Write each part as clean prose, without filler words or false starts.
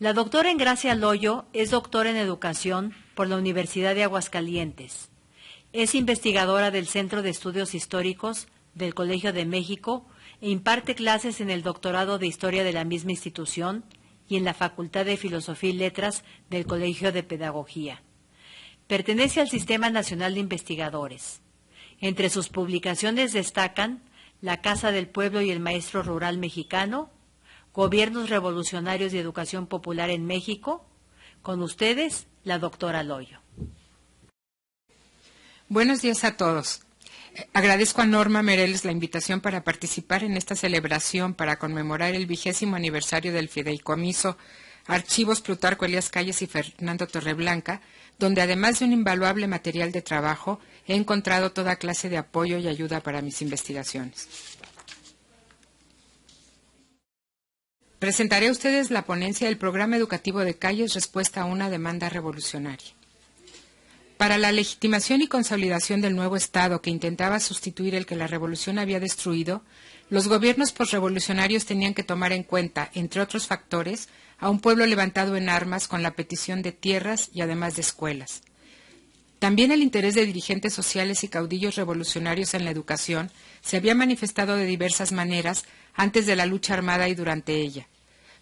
La doctora Engracia Loyo es doctora en Educación por la Universidad de Aguascalientes. Es investigadora del Centro de Estudios Históricos del Colegio de México e imparte clases en el doctorado de Historia de la misma institución y en la Facultad de Filosofía y Letras del Colegio de Pedagogía. Pertenece al Sistema Nacional de Investigadores. Entre sus publicaciones destacan La Casa del Pueblo y el Maestro Rural Mexicano, Gobiernos Revolucionarios y Educación Popular en México. Con ustedes, la doctora Loyo. Buenos días a todos. Agradezco a Norma Mereles la invitación para participar en esta celebración para conmemorar el 20º aniversario del fideicomiso Archivos Plutarco Elías Calles y Fernando Torreblanca, donde además de un invaluable material de trabajo, he encontrado toda clase de apoyo y ayuda para mis investigaciones. Presentaré a ustedes la ponencia del Programa Educativo de Calles, respuesta a una demanda revolucionaria. Para la legitimación y consolidación del nuevo Estado que intentaba sustituir el que la revolución había destruido, los gobiernos posrevolucionarios tenían que tomar en cuenta, entre otros factores, a un pueblo levantado en armas con la petición de tierras y además de escuelas. También el interés de dirigentes sociales y caudillos revolucionarios en la educación se había manifestado de diversas maneras antes de la lucha armada y durante ella.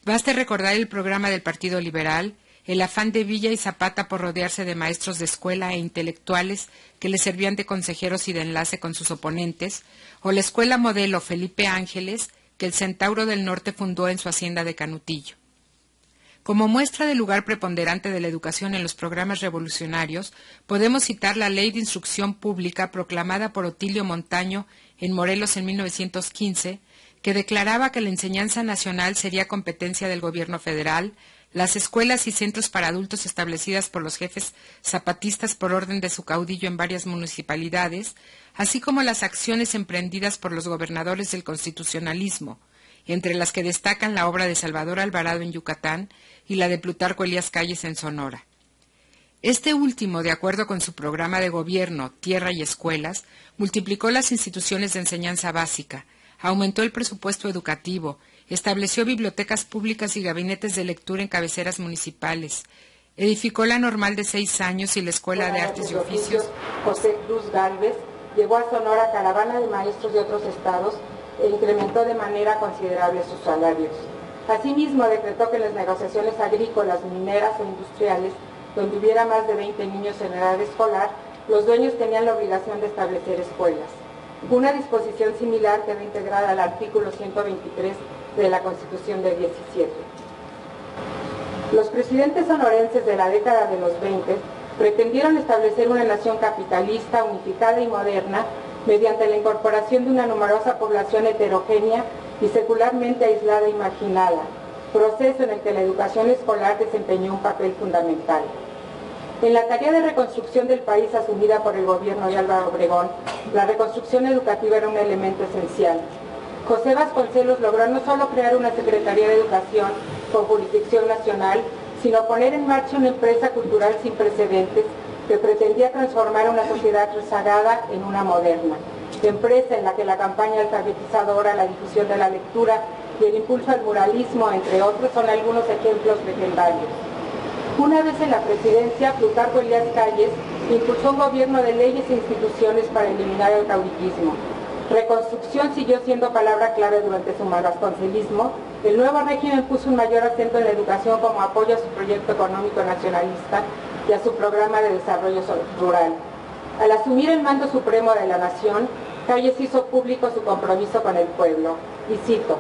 Baste recordar el programa del Partido Liberal, el afán de Villa y Zapata por rodearse de maestros de escuela e intelectuales que les servían de consejeros y de enlace con sus oponentes, o la escuela modelo Felipe Ángeles que el Centauro del Norte fundó en su hacienda de Canutillo. Como muestra del lugar preponderante de la educación en los programas revolucionarios, podemos citar la Ley de Instrucción Pública proclamada por Otilio Montaño en Morelos en 1915, que declaraba que la enseñanza nacional sería competencia del gobierno federal, las escuelas y centros para adultos establecidas por los jefes zapatistas por orden de su caudillo en varias municipalidades, así como las acciones emprendidas por los gobernadores del constitucionalismo, entre las que destacan la obra de Salvador Alvarado en Yucatán y la de Plutarco Elías Calles en Sonora. Este último, de acuerdo con su programa de gobierno, Tierra y Escuelas, multiplicó las instituciones de enseñanza básica, aumentó el presupuesto educativo, estableció bibliotecas públicas y gabinetes de lectura en cabeceras municipales, edificó la normal de 6 años y la Escuela de Artes y Oficios. José Cruz Gálvez llevó a Sonora caravana de maestros de otros estados e incrementó de manera considerable sus salarios. Asimismo, decretó que en las negociaciones agrícolas, mineras o industriales, donde hubiera más de 20 niños en edad escolar, los dueños tenían la obligación de establecer escuelas. Una disposición similar quedó integrada al artículo 123 de la Constitución del 17. Los presidentes sonorenses de la década de los 20 pretendieron establecer una nación capitalista, unificada y moderna mediante la incorporación de una numerosa población heterogénea y secularmente aislada e marginada, proceso en el que la educación escolar desempeñó un papel fundamental. En la tarea de reconstrucción del país asumida por el gobierno de Álvaro Obregón, la reconstrucción educativa era un elemento esencial. José Vasconcelos logró no solo crear una Secretaría de Educación con jurisdicción nacional, sino poner en marcha una empresa cultural sin precedentes que pretendía transformar una sociedad rezagada en una moderna. Empresa en la que la campaña alfabetizadora, la difusión de la lectura y el impulso al muralismo, entre otros, son algunos ejemplos legendarios. Una vez en la presidencia, Plutarco Elías Calles impulsó un gobierno de leyes e instituciones para eliminar el caudillismo. Reconstrucción siguió siendo palabra clave durante su vasconcelismo. El nuevo régimen puso un mayor acento en la educación como apoyo a su proyecto económico nacionalista y a su programa de desarrollo rural. Al asumir el mando supremo de la nación, Calles hizo público su compromiso con el pueblo. Y cito: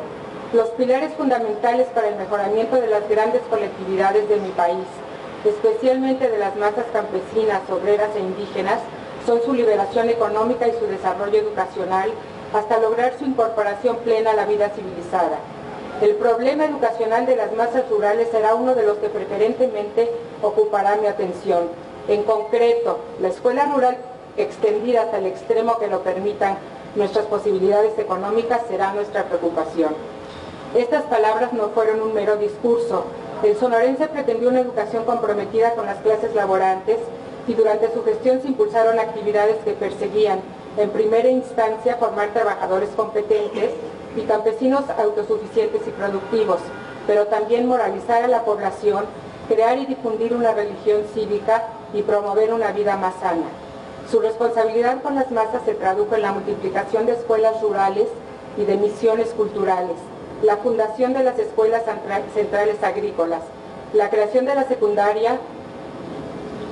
los pilares fundamentales para el mejoramiento de las grandes colectividades de mi país, especialmente de las masas campesinas, obreras e indígenas, son su liberación económica y su desarrollo educacional hasta lograr su incorporación plena a la vida civilizada. El problema educacional de las masas rurales será uno de los que preferentemente ocupará mi atención. En concreto, la escuela rural extendida hasta el extremo que lo permitan nuestras posibilidades económicas será nuestra preocupación. Estas palabras no fueron un mero discurso. El sonorense pretendió una educación comprometida con las clases laborantes y durante su gestión se impulsaron actividades que perseguían, en primera instancia, formar trabajadores competentes y campesinos autosuficientes y productivos, pero también moralizar a la población, crear y difundir una religión cívica y promover una vida más sana. Su responsabilidad con las masas se tradujo en la multiplicación de escuelas rurales y de misiones culturales, la fundación de las escuelas centrales agrícolas, la creación de la secundaria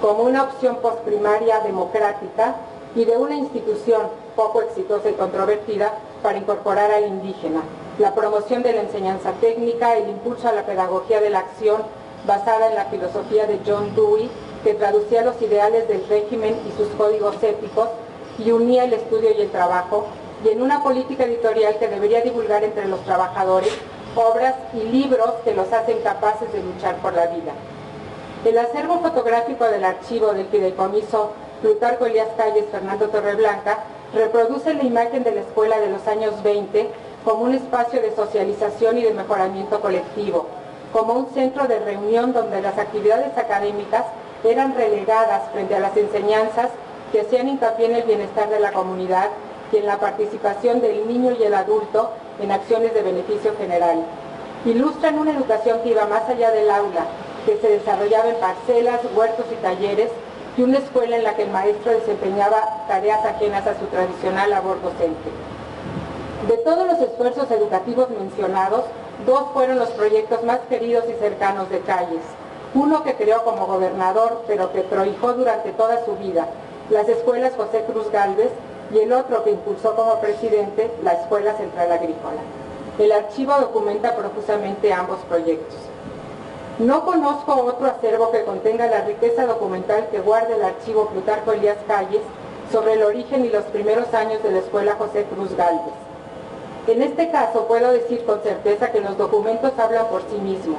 como una opción postprimaria democrática y de una institución poco exitosa y controvertida para incorporar al indígena, la promoción de la enseñanza técnica, el impulso a la pedagogía de la acción basada en la filosofía de John Dewey, que traducía los ideales del régimen y sus códigos éticos y unía el estudio y el trabajo, y en una política editorial que debería divulgar entre los trabajadores obras y libros que los hacen capaces de luchar por la vida. El acervo fotográfico del archivo del Fideicomiso Plutarco Elías Calles Fernando Torreblanca reproduce la imagen de la escuela de los años 20 como un espacio de socialización y de mejoramiento colectivo, como un centro de reunión donde las actividades académicas eran relegadas frente a las enseñanzas que hacían hincapié en el bienestar de la comunidad y en la participación del niño y el adulto en acciones de beneficio general. Ilustran una educación que iba más allá del aula, que se desarrollaba en parcelas, huertos y talleres, y una escuela en la que el maestro desempeñaba tareas ajenas a su tradicional labor docente. De todos los esfuerzos educativos mencionados, dos fueron los proyectos más queridos y cercanos de Calles. Uno que creó como gobernador, pero que prohijó durante toda su vida, las escuelas José Cruz Gálvez, y el otro que impulsó como presidente, la Escuela Central Agrícola. El archivo documenta profusamente ambos proyectos. No conozco otro acervo que contenga la riqueza documental que guarda el archivo Plutarco Elías Calles sobre el origen y los primeros años de la Escuela José Cruz Gálvez. En este caso puedo decir con certeza que los documentos hablan por sí mismos.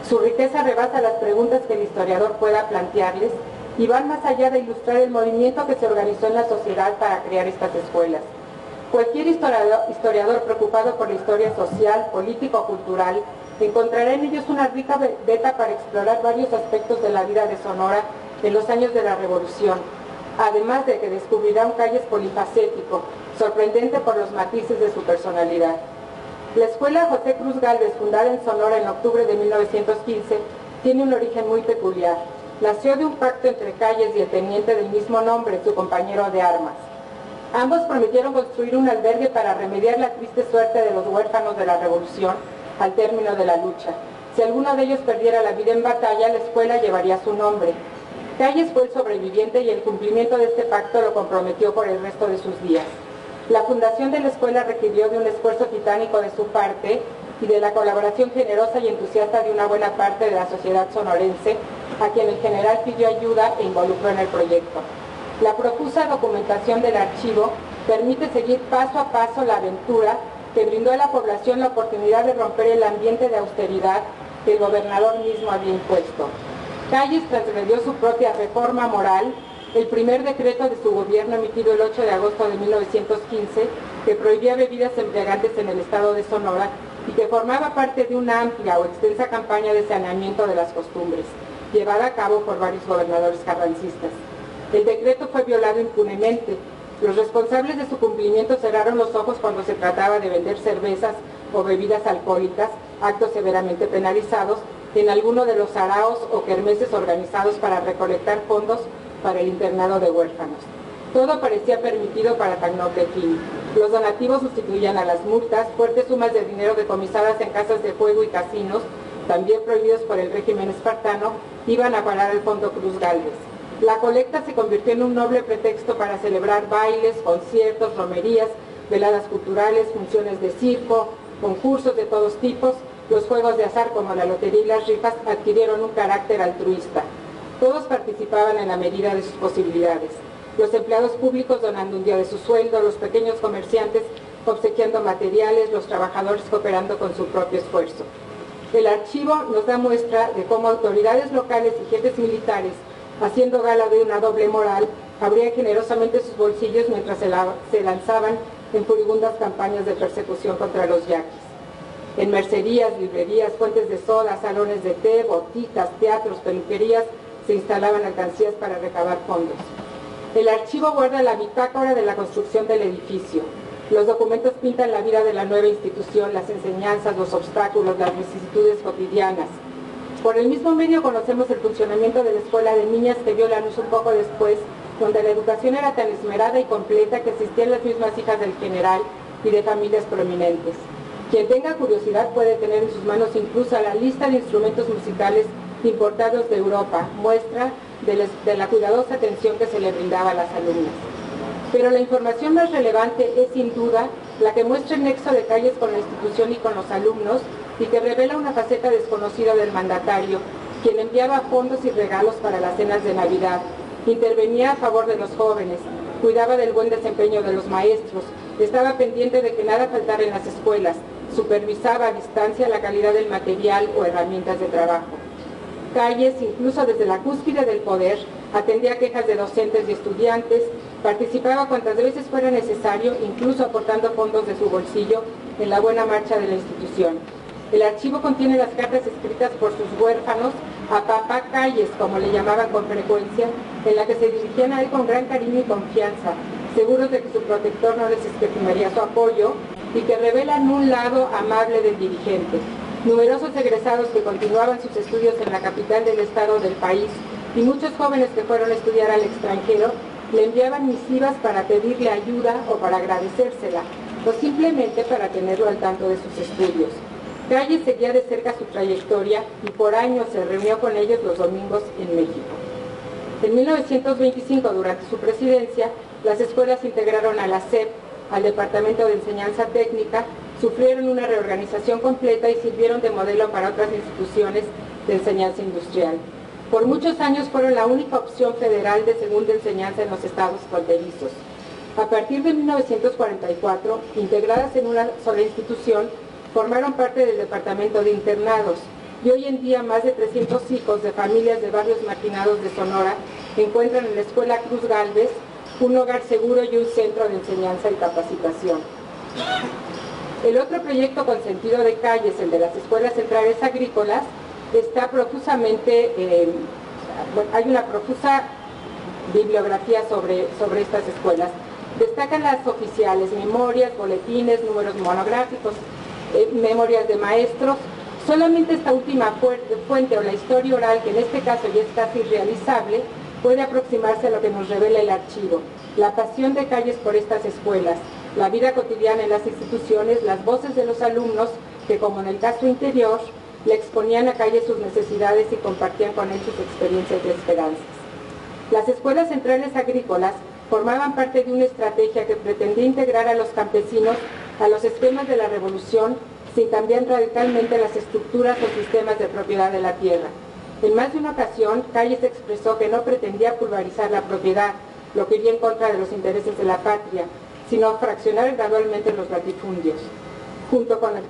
Su riqueza rebasa las preguntas que el historiador pueda plantearles y van más allá de ilustrar el movimiento que se organizó en la sociedad para crear estas escuelas. Cualquier historiador preocupado por la historia social, político-cultural encontrará en ellos una rica beta para explorar varios aspectos de la vida de Sonora en los años de la Revolución, además de que descubrirá un Calles polifacético, sorprendente por los matices de su personalidad. La Escuela José Cruz Gálvez, fundada en Sonora en octubre de 1915, tiene un origen muy peculiar. Nació de un pacto entre Calles y el teniente del mismo nombre, su compañero de armas. Ambos prometieron construir un albergue para remediar la triste suerte de los huérfanos de la Revolución al término de la lucha. Si alguno de ellos perdiera la vida en batalla, la escuela llevaría su nombre. Calles fue el sobreviviente y el cumplimiento de este pacto lo comprometió por el resto de sus días. La fundación de la escuela requirió de un esfuerzo titánico de su parte y de la colaboración generosa y entusiasta de una buena parte de la sociedad sonorense, a quien el general pidió ayuda e involucró en el proyecto. La profusa documentación del archivo permite seguir paso a paso la aventura que brindó a la población la oportunidad de romper el ambiente de austeridad que el gobernador mismo había impuesto. Calles transgredió su propia reforma moral, el primer decreto de su gobierno emitido el 8 de agosto de 1915, que prohibía bebidas embriagantes en el estado de Sonora y que formaba parte de una amplia o extensa campaña de saneamiento de las costumbres, llevada a cabo por varios gobernadores carrancistas. El decreto fue violado impunemente. Los responsables de su cumplimiento cerraron los ojos cuando se trataba de vender cervezas o bebidas alcohólicas, actos severamente penalizados, en alguno de los saraos o kermeses organizados para recolectar fondos para el internado de huérfanos. Todo parecía permitido para tan noble fin. Los donativos sustituían a las multas, fuertes sumas de dinero decomisadas en casas de juego y casinos, también prohibidos por el régimen espartano, iban a parar al Fondo Cruz Gálvez. La colecta se convirtió en un noble pretexto para celebrar bailes, conciertos, romerías, veladas culturales, funciones de circo, concursos de todos tipos. Los juegos de azar como la lotería y las rifas adquirieron un carácter altruista. Todos participaban en la medida de sus posibilidades. Los empleados públicos donando un día de su sueldo, los pequeños comerciantes obsequiando materiales, los trabajadores cooperando con su propio esfuerzo. El archivo nos da muestra de cómo autoridades locales y jefes militares, haciendo gala de una doble moral, abrían generosamente sus bolsillos mientras se lanzaban en furibundas campañas de persecución contra los yaquis. En mercerías, librerías, fuentes de soda, salones de té, boticas, teatros, peluquerías, se instalaban alcancías para recabar fondos. El archivo guarda la bitácora de la construcción del edificio. Los documentos pintan la vida de la nueva institución, las enseñanzas, los obstáculos, las vicisitudes cotidianas. Por el mismo medio conocemos el funcionamiento de la escuela de niñas que vio la luz un poco después, donde la educación era tan esmerada y completa que existían las mismas hijas del general y de familias prominentes. Quien tenga curiosidad puede tener en sus manos incluso la lista de instrumentos musicales importados de Europa, muestra de la cuidadosa atención que se le brindaba a las alumnas. Pero la información más relevante es sin duda la que muestra el nexo de Calles con la institución y con los alumnos y que revela una faceta desconocida del mandatario, quien enviaba fondos y regalos para las cenas de Navidad, intervenía a favor de los jóvenes, cuidaba del buen desempeño de los maestros, estaba pendiente de que nada faltara en las escuelas, supervisaba a distancia la calidad del material o herramientas de trabajo. Calles, incluso desde la cúspide del poder, atendía quejas de docentes y estudiantes, participaba cuantas veces fuera necesario, incluso aportando fondos de su bolsillo en la buena marcha de la institución. El archivo contiene las cartas escritas por sus huérfanos a Papá Calles, como le llamaban con frecuencia, en la que se dirigían a él con gran cariño y confianza, seguros de que su protector no les escatimaría su apoyo y que revelan un lado amable del dirigente. Numerosos egresados que continuaban sus estudios en la capital del estado del país y muchos jóvenes que fueron a estudiar al extranjero le enviaban misivas para pedirle ayuda o para agradecérsela, o simplemente para tenerlo al tanto de sus estudios. Calles seguía de cerca su trayectoria y por años se reunió con ellos los domingos en México. En 1925, durante su presidencia, las escuelas integraron a la SEP, al Departamento de Enseñanza Técnica, sufrieron una reorganización completa y sirvieron de modelo para otras instituciones de enseñanza industrial. Por muchos años fueron la única opción federal de segunda enseñanza en los estados fronterizos. A partir de 1944, integradas en una sola institución, formaron parte del Departamento de Internados y hoy en día más de 300 hijos de familias de barrios marginados de Sonora encuentran en la Escuela Cruz Gálvez un hogar seguro y un centro de enseñanza y capacitación. El otro proyecto consentido de Calles, el de las escuelas centrales agrícolas, está profusamente, hay una profusa bibliografía sobre estas escuelas. Destacan las oficiales, memorias, boletines, números monográficos, memorias de maestros. Solamente esta última fuente o la historia oral, que en este caso ya es casi irrealizable, puede aproximarse a lo que nos revela el archivo. La pasión de Calles por estas escuelas, la vida cotidiana en las instituciones, las voces de los alumnos que, como en el caso interior, le exponían a Calles sus necesidades y compartían con él sus experiencias y esperanzas. Las escuelas centrales agrícolas formaban parte de una estrategia que pretendía integrar a los campesinos a los esquemas de la revolución sin cambiar radicalmente las estructuras o sistemas de propiedad de la tierra. En más de una ocasión, Calles expresó que no pretendía pulverizar la propiedad, lo que iría en contra de los intereses de la patria, sino fraccionar gradualmente los latifundios. Junto con el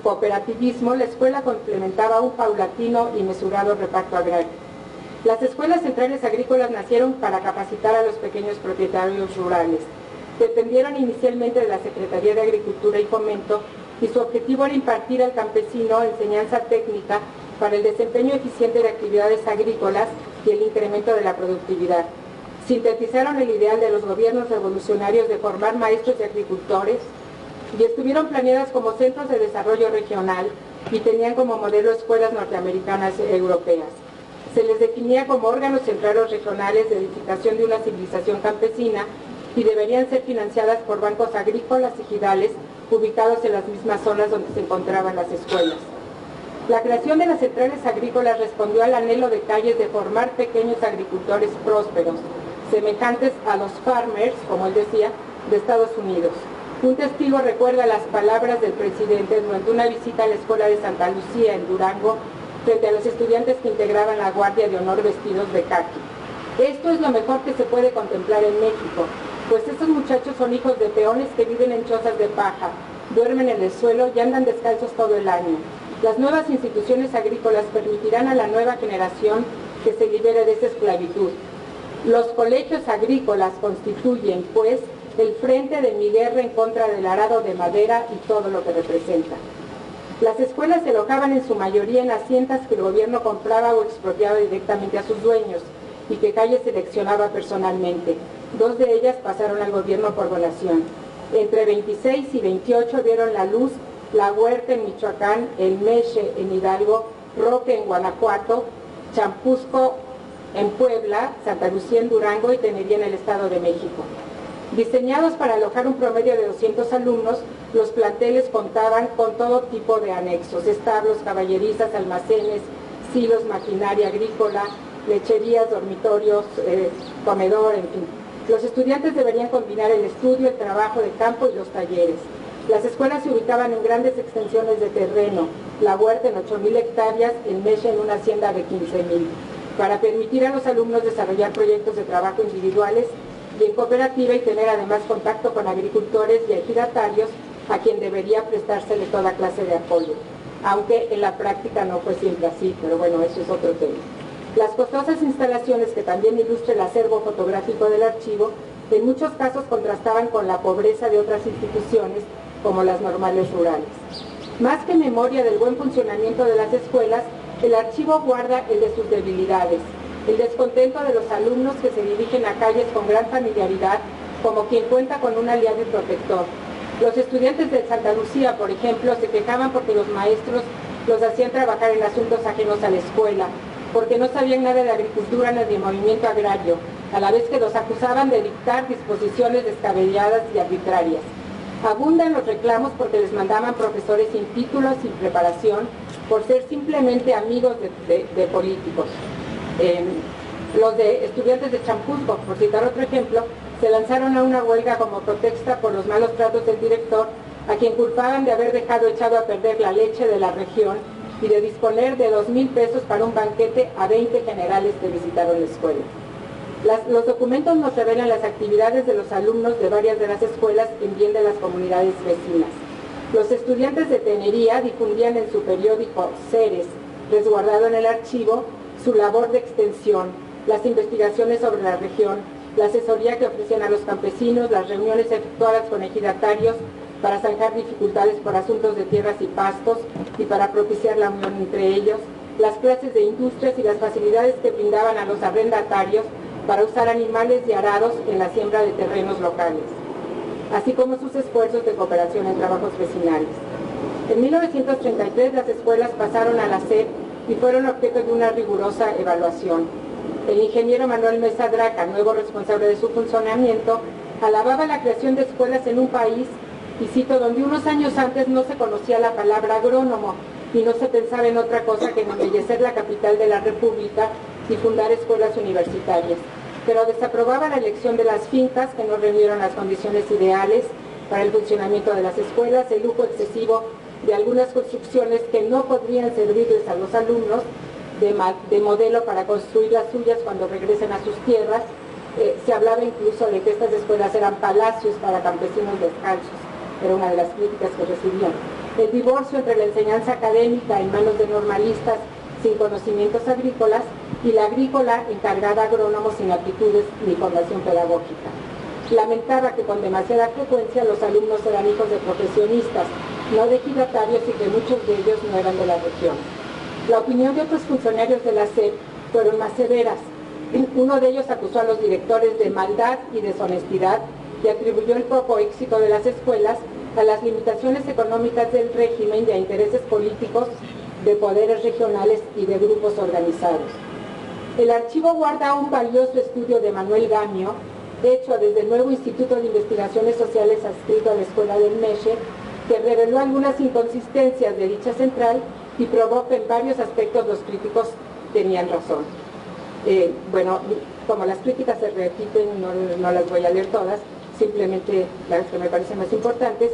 cooperativismo, la escuela complementaba un paulatino y mesurado reparto agrario. Las escuelas centrales agrícolas nacieron para capacitar a los pequeños propietarios rurales. Dependieron inicialmente de la Secretaría de Agricultura y Fomento y su objetivo era impartir al campesino enseñanza técnica para el desempeño eficiente de actividades agrícolas y el incremento de la productividad. Sintetizaron el ideal de los gobiernos revolucionarios de formar maestros y agricultores y estuvieron planeadas como centros de desarrollo regional y tenían como modelo escuelas norteamericanas e europeas. Se les definía como órganos centrales regionales de edificación de una civilización campesina y deberían ser financiadas por bancos agrícolas ejidales ubicados en las mismas zonas donde se encontraban las escuelas. La creación de las centrales agrícolas respondió al anhelo de Calles de formar pequeños agricultores prósperos, semejantes a los farmers, como él decía, de Estados Unidos. Un testigo recuerda las palabras del presidente durante una visita a la Escuela de Santa Lucía en Durango frente a los estudiantes que integraban la Guardia de Honor vestidos de caqui. Esto es lo mejor que se puede contemplar en México, pues estos muchachos son hijos de peones que viven en chozas de paja, duermen en el suelo y andan descalzos todo el año. Las nuevas instituciones agrícolas permitirán a la nueva generación que se libere de esa esclavitud. Los colegios agrícolas constituyen, pues, el frente de mi guerra en contra del arado de madera y todo lo que representa. Las escuelas se alojaban en su mayoría en haciendas que el gobierno compraba o expropiaba directamente a sus dueños y que Calles seleccionaba personalmente. 2 de ellas pasaron al gobierno por donación. Entre 26 y 28 vieron la luz La Huerta en Michoacán, El Meche en Hidalgo, Roque en Guanajuato, Champusco en Puebla, Santa Lucía en Durango y Tenería en el Estado de México. Diseñados para alojar un promedio de 200 alumnos, los planteles contaban con todo tipo de anexos, establos, caballerizas, almacenes, silos, maquinaria agrícola, lecherías, dormitorios, comedor, en fin. Los estudiantes deberían combinar el estudio, el trabajo de campo y los talleres. Las escuelas se ubicaban en grandes extensiones de terreno, La Huerta en 8.000 hectáreas, El Meche en una hacienda de 15.000, para permitir a los alumnos desarrollar proyectos de trabajo individuales y en cooperativa y tener además contacto con agricultores y ejidatarios a quien debería prestársele toda clase de apoyo, aunque en la práctica no fue siempre así, pero bueno, eso es otro tema. Las costosas instalaciones que también ilustra el acervo fotográfico del archivo, en muchos casos contrastaban con la pobreza de otras instituciones, como las normales rurales. Más que memoria del buen funcionamiento de las escuelas, el archivo guarda el de sus debilidades, el descontento de los alumnos que se dirigen a calles con gran familiaridad, como quien cuenta con un aliado y protector. Los estudiantes de Santa Lucía, por ejemplo, se quejaban porque los maestros los hacían trabajar en asuntos ajenos a la escuela, porque no sabían nada de agricultura ni de movimiento agrario, a la vez que los acusaban de dictar disposiciones descabelladas y arbitrarias. Abundan los reclamos porque les mandaban profesores sin títulos, sin preparación, por ser simplemente amigos de políticos. Los de estudiantes de Champusco, por citar otro ejemplo, se lanzaron a una huelga como protesta por los malos tratos del director, a quien culpaban de haber dejado echado a perder la leche de la región y de disponer de 2,000 pesos para un banquete a 20 generales que visitaron la escuela. Los documentos nos revelan las actividades de los alumnos de varias de las escuelas en bien de las comunidades vecinas. Los estudiantes de Tenería difundían en su periódico Ceres, resguardado en el archivo, su labor de extensión, las investigaciones sobre la región, la asesoría que ofrecían a los campesinos, las reuniones efectuadas con ejidatarios para zanjar dificultades por asuntos de tierras y pastos y para propiciar la unión entre ellos, las clases de industrias y las facilidades que brindaban a los arrendatarios para usar animales y arados en la siembra de terrenos locales, así como sus esfuerzos de cooperación en trabajos vecinales. En 1933 las escuelas pasaron a la SEP y fueron objeto de una rigurosa evaluación. El ingeniero Manuel Mesa Draca, nuevo responsable de su funcionamiento, alababa la creación de escuelas en un país, y cito, donde unos años antes no se conocía la palabra agrónomo y no se pensaba en otra cosa que en embellecer la capital de la República y fundar escuelas universitarias, pero desaprobaba la elección de las fincas que no reunieron las condiciones ideales para el funcionamiento de las escuelas, el lujo excesivo de algunas construcciones que no podrían servirles a los alumnos de modelo para construir las suyas cuando regresen a sus tierras. Se hablaba incluso de que estas escuelas eran palacios para campesinos descalzos, era una de las críticas que recibían. El divorcio entre la enseñanza académica en manos de normalistas sin conocimientos agrícolas y la agrícola encargada a agrónomos sin aptitudes ni formación pedagógica. Lamentaba que con demasiada frecuencia los alumnos eran hijos de profesionistas, no de ejidatarios, y que muchos de ellos no eran de la región. La opinión de otros funcionarios de la SEP fueron más severas. Uno de ellos acusó a los directores de maldad y deshonestidad y atribuyó el poco éxito de las escuelas a las limitaciones económicas del régimen y a intereses políticos de poderes regionales y de grupos organizados. El archivo guarda un valioso estudio de Manuel Gamio, hecho desde el nuevo Instituto de Investigaciones Sociales adscrito a la Escuela del Meche, que reveló algunas inconsistencias de dicha central y probó que en varios aspectos los críticos tenían razón. Bueno, como las críticas se repiten, no las voy a leer todas, simplemente las que me parecen más importantes.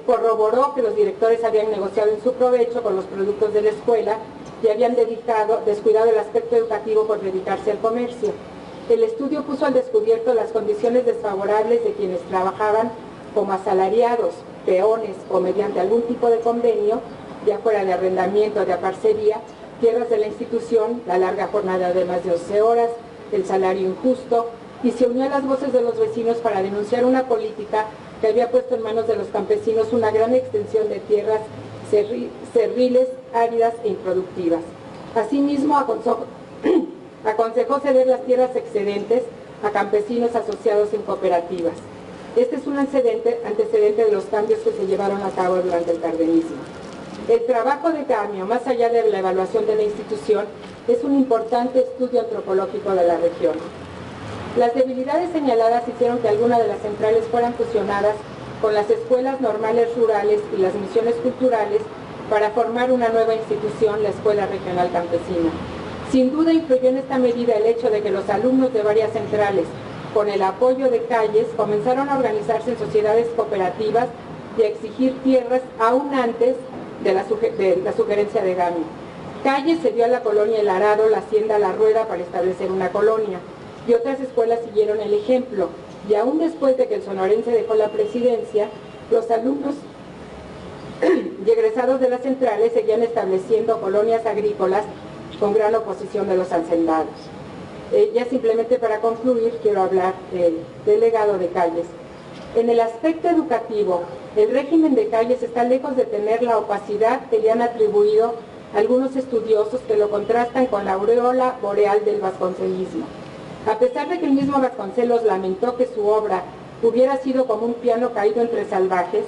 Corroboró que los directores habían negociado en su provecho con los productos de la escuela y habían descuidado el aspecto educativo por dedicarse al comercio. El estudio puso al descubierto las condiciones desfavorables de quienes trabajaban como asalariados, peones o mediante algún tipo de convenio, ya fuera de arrendamiento o de aparcería, tierras de la institución, la larga jornada de más de 11 horas, el salario injusto, y se unió a las voces de los vecinos para denunciar una política que había puesto en manos de los campesinos una gran extensión de tierras cerriles, áridas e improductivas. Asimismo, aconsejó ceder las tierras excedentes a campesinos asociados en cooperativas. Este es un antecedente de los cambios que se llevaron a cabo durante el cardenismo. El trabajo de Gamio, más allá de la evaluación de la institución, es un importante estudio antropológico de la región. Las debilidades señaladas hicieron que algunas de las centrales fueran fusionadas con las escuelas normales rurales y las misiones culturales para formar una nueva institución, la Escuela Regional Campesina. Sin duda influyó en esta medida el hecho de que los alumnos de varias centrales, con el apoyo de Calles, comenzaron a organizarse en sociedades cooperativas y a exigir tierras aún antes de la sugerencia de Gamio. Calles cedió a la colonia El Arado la hacienda La Rueda para establecer una colonia, y otras escuelas siguieron el ejemplo, y aún después de que el sonorense dejó la presidencia, los alumnos y egresados de las centrales seguían estableciendo colonias agrícolas con gran oposición de los hacendados. Ya simplemente para concluir, quiero hablar del legado de Calles. En el aspecto educativo, el régimen de Calles está lejos de tener la opacidad que le han atribuido algunos estudiosos que lo contrastan con la aureola boreal del vasconcelismo. A pesar de que el mismo Vasconcelos lamentó que su obra hubiera sido como un piano caído entre salvajes,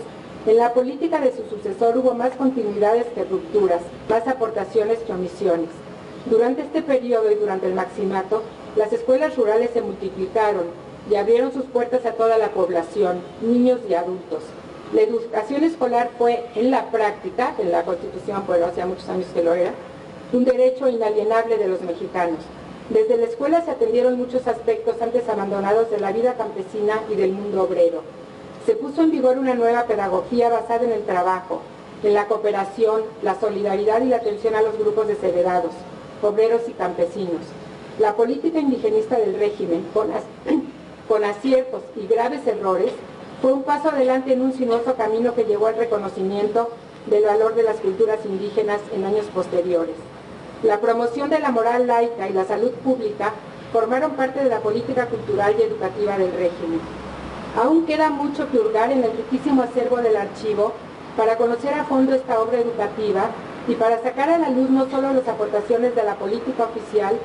en la política de su sucesor hubo más continuidades que rupturas, más aportaciones que omisiones. Durante este periodo y durante el maximato, las escuelas rurales se multiplicaron y abrieron sus puertas a toda la población, niños y adultos. La educación escolar fue, en la práctica, en la Constitución, pero hacía muchos años que lo era, un derecho inalienable de los mexicanos. Desde la escuela se atendieron muchos aspectos antes abandonados de la vida campesina y del mundo obrero. Se puso en vigor una nueva pedagogía basada en el trabajo, en la cooperación, la solidaridad y la atención a los grupos desheredados, obreros y campesinos. La política indigenista del régimen, con aciertos y graves errores, fue un paso adelante en un sinuoso camino que llevó al reconocimiento del valor de las culturas indígenas en años posteriores. La promoción de la moral laica y la salud pública formaron parte de la política cultural y educativa del régimen. Aún queda mucho que hurgar en el riquísimo acervo del archivo para conocer a fondo esta obra educativa y para sacar a la luz no solo las aportaciones de la política oficial,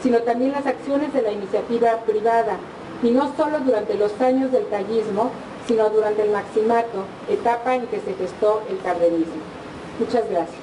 sino también las acciones de la iniciativa privada, y no solo durante los años del callismo, sino durante el maximato, etapa en que se gestó el cardenismo. Muchas gracias.